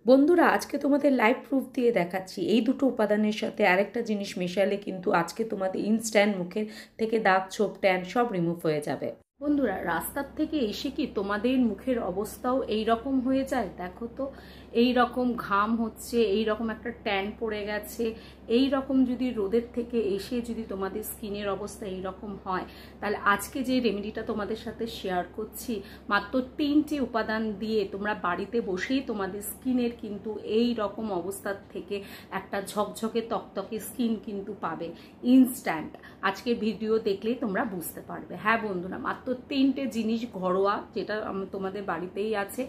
বন্ধুরা আজকে তোমাদের লাইভ প্রুফ দিয়ে দেখাচ্ছি এই দুটো উপাদানের সাথে আরেকটা জিনিস মেশালে কিন্তু আজকে তোমাদের ইনস্ট্যান্ট মুখের থেকে দাগ ছোপ ট্যান সব রিমুভ হয়ে যাবে। বন্ধুরা রাস্তার থেকে এসে কি তোমাদের মুখের অবস্থাও এই রকম হয়ে যায়? দেখো তো, এই রকম ঘাম হচ্ছে, এই রকম একটা ট্যান পড়ে গেছে, এই রকম যদি রোদের থেকে এসে যদি তোমাদের স্কিনের অবস্থা এই রকম হয়, তাহলে আজকে যে রেমেডিটা তোমাদের সাথে শেয়ার করছি মাত্র 3টে উপাদান দিয়ে তোমরা বাড়িতে বসেই তোমাদের স্কিনের কিন্তু এই রকম অবস্থার থেকে একটা ঝকঝকে তকতকে স্কিন কিন্তু পাবে ইনস্ট্যান্ট। আজকের ভিডিও দেখলেই তোমরা বুঝতে পারবে। হ্যাঁ বন্ধুরা, মাত্র 3টে জিনিস ঘরোয়া, যেটা তোমাদের বাড়িতেই আছে,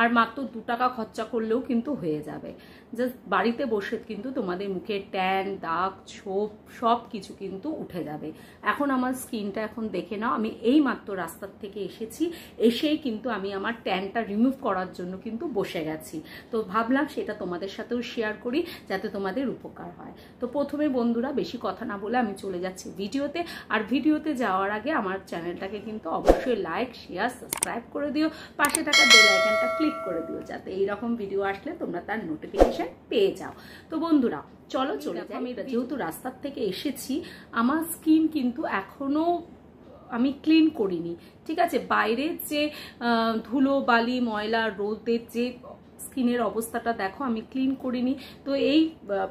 আর মাত্র 2 টাকা খরচা করলেও কিন্তু হয়ে যাবে। জাস্ট বাড়িতে বসে কিন্তু তোমাদের মুখে ট্যান দাগ ছোপ সব কিছু কিন্তু উঠে যাবে। এখন আমার স্কিনটা এখন দেখে নাও, আমি এই মাত্র রাস্তার থেকে এসেছি, এসেই কিন্তু আমি আমার ট্যানটা রিমুভ করার জন্য কিন্তু বসে গেছি। তো ভাবলাম সেটা তোমাদের সাথেও শেয়ার করি যাতে তোমাদের উপকার হয়। তো প্রথমে বন্ধুরা বেশি কথা না বলে আমি চলে যাচ্ছি ভিডিওতে। আর ভিডিওতে যাওয়ার আগে আমার চ্যানেলটাকে কিন্তু অবশ্যই লাইক শেয়ার সাবস্ক্রাইব করে দিও, পাশে থাকা বেল আইকনটা ক্লিক করে দিও যাতে এইরকম ভিডিও আসলে তোমরা তার নোটিফিকেশন পেয়ে যাও। তো বন্ধুরা চলো চলে যাই। আমি যেহেতু রাস্তার থেকে এসেছি, আমার স্কিন কিন্তু এখনো আমি ক্লিন করিনি, ঠিক আছে। বাইরের যে ধুলো বালি ময়লা রোদের যে স্কিনের অবস্থাটা দেখো আমি ক্লিন করিনি। তো এই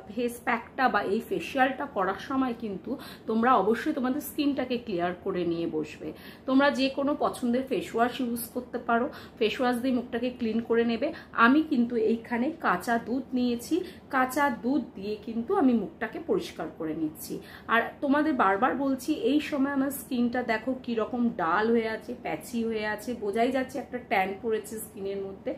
ফেস প্যাকটা বা এই ফেশিয়ালটা করার সময় কিন্তু তোমরা অবশ্যই তোমাদের স্কিনটাকে ক্লিয়ার করে নিয়ে বসবে। তোমরা যে কোনো পছন্দের ফেস ওয়াশ ইউজ করতে পারো, ফেস ওয়াশ দিয়ে মুখটাকে ক্লিন করে নেবে। আমি কিন্তু এইখানে কাঁচা দুধ নিয়েছি, কাঁচা দুধ দিয়ে কিন্তু আমি মুখটাকে পরিষ্কার করে নিচ্ছি। আর তোমাদের বারবার বলছি, এই সময় আমার স্কিনটা দেখো কিরকম ডাল হয়ে আছে, প্যাচি হয়ে আছে, বোঝাই যাচ্ছে একটা ট্যান পড়েছে স্কিনের মধ্যে।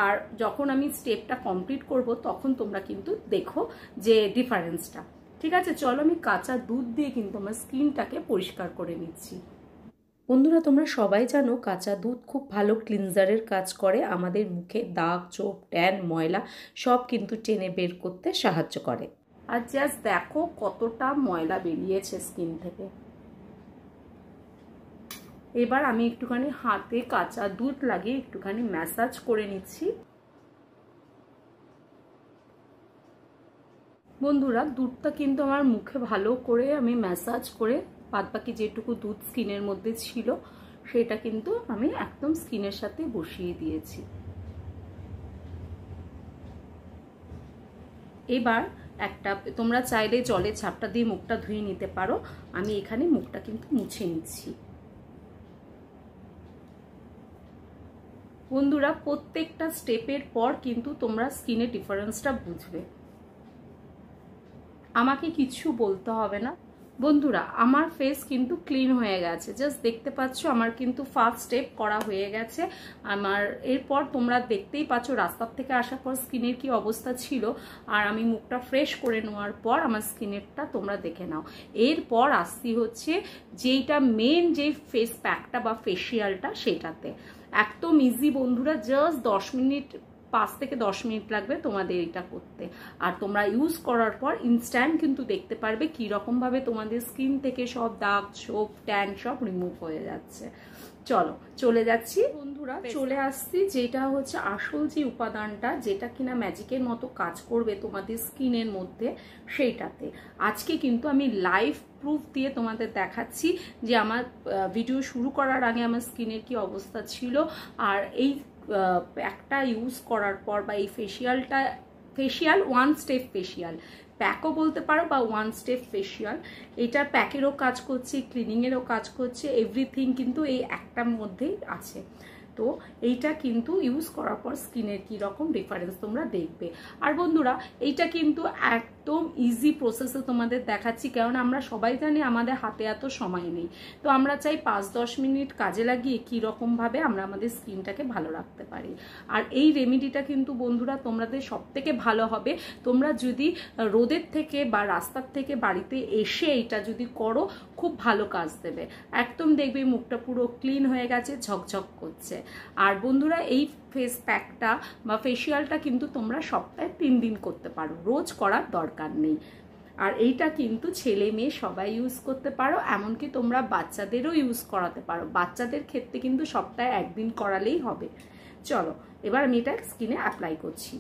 আর যখন আমি স্টেপটা কমপ্লিট করব তখন তোমরা কিন্তু দেখো যে ডিফারেন্সটা, ঠিক আছে। চলো আমি কাঁচা দুধ দিয়ে কিন্তু আমার স্কিনটাকে পরিষ্কার করে নিচ্ছি। বন্ধুরা তোমরা সবাই জানো কাঁচা দুধ খুব ভালো ক্লিনজারের কাজ করে, আমাদের মুখে দাগ ছোপ ট্যান ময়লা সব কিন্তু টেনে বের করতে সাহায্য করে। আর জাস্ট দেখো কতটা ময়লা বেরিয়েছে স্কিন থেকে। এবার আমি একটুখানি হাতে কাঁচা দুধ লাগিয়ে একটুখানি ম্যাসাজ করে নিচ্ছি। বন্ধুরা দুধটা কিন্তু আমার মুখে ভালো করে আমি ম্যাসাজ করে বাদবাকি যেটুকু দুধ স্কিনের মধ্যে ছিল সেটা কিন্তু আমি একদম স্কিনের সাথে বসিয়ে দিয়েছি। এবার একটা তোমরা চাইলে জলের ঝাপটা দিয়ে মুখটা ধুয়ে নিতে পারো, আমি এখানে মুখটা কিন্তু মুছে নিচ্ছি। বন্ধুরা প্রত্যেকটা স্টেপের পর কিন্তু তোমরা স্কিনের ডিফারেন্সটা বুঝবে, আমাকে কিছু বলতে হবে না। বন্ধুরা আমার ফেস কিন্তু ক্লিন হয়ে গেছে, জাস্ট দেখতে পাচ্ছ আমার কিন্তু ফার্স্ট স্টেপ করা হয়ে গেছে আমার। এরপর তোমরা দেখতেই পাচ্ছ রাস্তার থেকে আসার পর স্কিনের কি অবস্থা ছিল, আর আমি মুখটা ফ্রেশ করে নেওয়ার পর আমার স্কিনেরটা তোমরা দেখে নাও। এরপর আসছি হচ্ছে যেইটা মেন যে ফেস প্যাকটা বা ফেসিয়ালটা, সেটাতে একদম ইজি বন্ধুরা, জাস্ট 10 মিনিট 5 থেকে 10 মিনিট লাগবে তোমাদের এটা করতে। আর তোমরা ইউজ করার পর ইনস্ট্যান্ট কিন্তু দেখতে পারবে কিরকম ভাবে তোমাদের স্কিন থেকে সব দাগ ছোপ ট্যান সব রিমুভ হয়ে যাচ্ছে। চলো চলে যাচ্ছি বন্ধুরা, চলে আসছি যেটা হচ্ছে আসল যে উপাদানটা, যেটা কিনা ম্যাজিকের মতো কাজ করবে তোমাদের স্কিনের মধ্যে, সেইটাতে আজকে কিন্তু আমি লাইভ প্রুফ দিয়ে তোমাদের দেখাচ্ছি যে আমার ভিডিও শুরু করার আগে আমার স্কিনের কি অবস্থা ছিল, আর এই প্যাকটা ইউজ করার পর বা এই ফেসিয়াল 1 স্টেপ ফেসিয়াল প্যাকও বলতে পারো বা 1 স্টেপ ফেসিয়াল, এটা প্যাকেরও কাজ করছে, ক্লিনিংয়েরও কাজ করছে, এভরিথিং কিন্তু এই একটার মধ্যেই আছে। তো এইটা কিন্তু ইউজ করার পর স্কিনের কি রকম ডিফারেন্স তোমরা দেখবে। আর বন্ধুরা এইটা কিন্তু একদম ইজি প্রসেসে তোমাদের দেখাচ্ছি, কারণ আমরা সবাই জানি আমাদের হাতে এত সময় নেই। তো আমরা চাই 5-10 মিনিট কাজে লাগিয়ে কীরকমভাবে আমরা আমাদের স্কিনটাকে ভালো রাখতে পারি। আর এই রেমেডিটা কিন্তু বন্ধুরা তোমাদের সব থেকে ভালো হবে তোমরা যদি রোদের থেকে বা রাস্তার থেকে বাড়িতে এসে এইটা যদি করো, খুব ভালো কাজ দেবে। একদম দেখবে মুখটা পুরো ক্লিন হয়ে গেছে, ঝকঝক করছে। আর বন্ধুরা এই ফেস প্যাকটা বা ফেসিয়ালটা কিন্তু তোমরা সপ্তাহে 3 দিন করতে পারো, রোজ করার দরকার নেই। আর এইটা কিন্তু ছেলে মেয়ে সবাই ইউজ করতে পারো, এমনকি তোমরা বাচ্চাদেরও ইউজ করাতে পারো। বাচ্চাদের ক্ষেত্রে কিন্তু সপ্তাহে 1 দিন করালেই হবে। চলো এবার আমি এটা স্কিনে অ্যাপ্লাই করছি।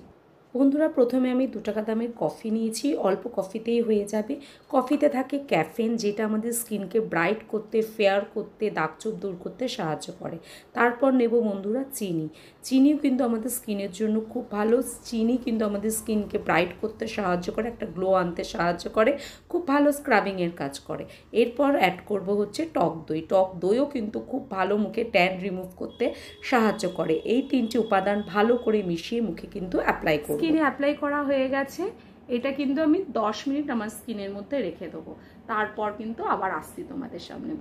বন্ধুরা প্রথমে আমি 2 টাকা দামের কফি নিয়েছি, অল্প কফিতেই হয়ে যাবে। কফিতে থাকে ক্যাফেন, যেটা আমাদের স্কিনকে ব্রাইট করতে, ফেয়ার করতে, দাগছোপ দূর করতে সাহায্য করে। তারপর নেব বন্ধুরা চিনি। চিনিও কিন্তু আমাদের স্কিনের জন্য খুব ভালো। চিনি কিন্তু আমাদের স্কিনকে ব্রাইট করতে সাহায্য করে, একটা গ্লো আনতে সাহায্য করে, খুব ভালো স্ক্রাবিংয়ের কাজ করে। এরপর অ্যাড করব হচ্ছে টক দই। টক দইও কিন্তু খুব ভালো মুখে ট্যান রিমুভ করতে সাহায্য করে। এই 3টি উপাদান ভালো করে মিশিয়ে মুখে কিন্তু অ্যাপ্লাই করব। স্কিনে অ্যাপ্লাই করা হয়ে গেছে। এটা কিন্তু আমি 10 মিনিট আমার স্কিনের মধ্যে রেখে দেবো। তারপর কিন্তু আবার আসছি তোমাদের সামনে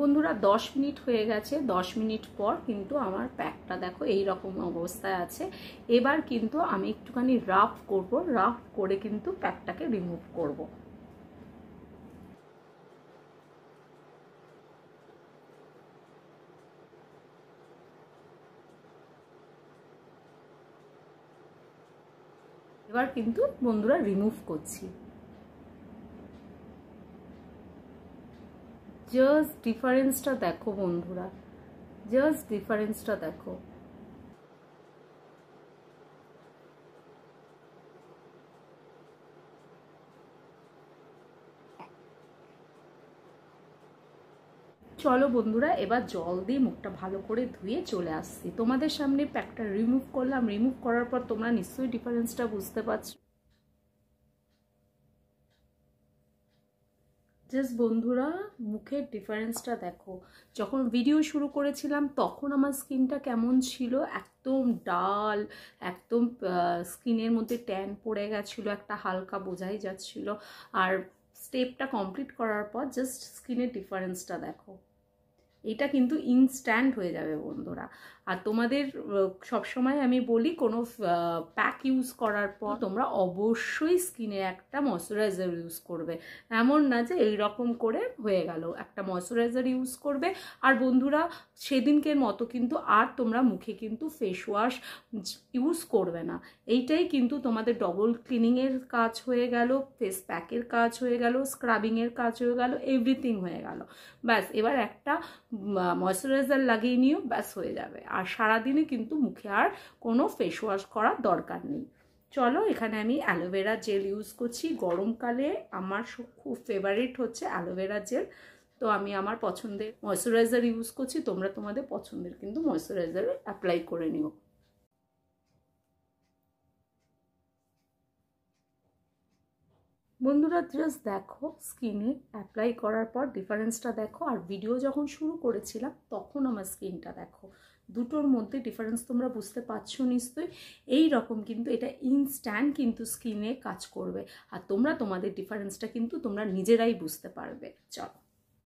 বন্ধুরা 10 মিনিট হয়ে গেছে। 10 মিনিট পর কিন্তু আমার প্যাকটা দেখো এই রকম অবস্থায় আছে। এবার কিন্তু আমি একটুখানি রাফ করব, রাফ করে কিন্তু প্যাকটাকে রিমুভ করব। এবার কিন্তু বন্ধুরা রিমুভ করছি। জাস্ট ডিফারেন্সটা দেখো বন্ধুরা, জাস্ট ডিফারেন্সটা দেখো। চলো বন্ধুরা এবার জল দিয়ে মুখটা ভালো করে ধুয়ে চলে আসছি তোমাদের সামনে। প্যাকটা রিমুভ করলাম। রিমুভ করার পর তোমরা নিশ্চয়ই ডিফারেন্সটা বুঝতে পারছো। জাস্ট বন্ধুরা মুখের ডিফারেন্সটা দেখো। যখন ভিডিও শুরু করেছিলাম তখন আমার স্কিনটা কেমন ছিল, একদম ডাল, একদম স্কিনের মধ্যে ট্যান পড়ে গেছিলো, একটা হালকা বোঝাই যাচ্ছিল। আর স্টেপটা কমপ্লিট করার পর জাস্ট স্কিনের ডিফারেন্সটা দেখো। এটা কিন্তু ইনস্ট্যান্ট হয়ে যাবে বন্ধুরা। আর তোমাদের সবসময় আমি বলি কোনো প্যাক ইউজ করার পর তোমরা অবশ্যই স্কিনে একটা ময়শ্চারাইজার ইউজ করবে। এমন না যে এই রকম করে হয়ে গেল, একটা ময়শ্চারাইজার ইউজ করবে। আর বন্ধুরা সেদিনকের মতো কিন্তু আর তোমরা মুখে কিন্তু ফেস ওয়াশ ইউজ করবে না। এইটাই কিন্তু তোমাদের ডবল ক্লিনিংয়ের কাজ হয়ে গেল, ফেস প্যাকের কাজ হয়ে গেল, স্ক্রাবিংয়ের কাজ হয়ে গেল, এভরিথিং হয়ে গেল। ব্যাস এবার একটা ময়শ্চারাইজার লাগিয়ে নিও, ব্যাস হয়ে যাবে। আর সারাদিনে কিন্তু মুখে আর কোনো ফেস ওয়াশ করার দরকার নেই। চলো এখানে আমি অ্যালোভেরা জেল ইউজ করছি। গরমকালে আমার খুব ফেভারিট হচ্ছে অ্যালোভেরা জেল। তো আমি আমার পছন্দের ময়শ্চারাইজার ইউজ করছি, তোমরা তোমাদের পছন্দের কিন্তু ময়শ্চারাইজার অ্যাপ্লাই করে নিও। বন্ধুরা জাস্ট দেখো স্কিনে অ্যাপ্লাই করার পর ডিফারেন্সটা দেখো। আর ভিডিও যখন শুরু করেছিলাম তখন আমার স্কিনটা দেখো, দুটোর মধ্যে ডিফারেন্স তোমরা বুঝতে পারছো নিশ্চয়ই। এই রকম কিন্তু এটা ইনস্ট্যান্ট কিন্তু স্কিনে কাজ করবে। আর তোমরা তোমাদের ডিফারেন্সটা কিন্তু তোমরা নিজেরাই বুঝতে পারবে। চলো।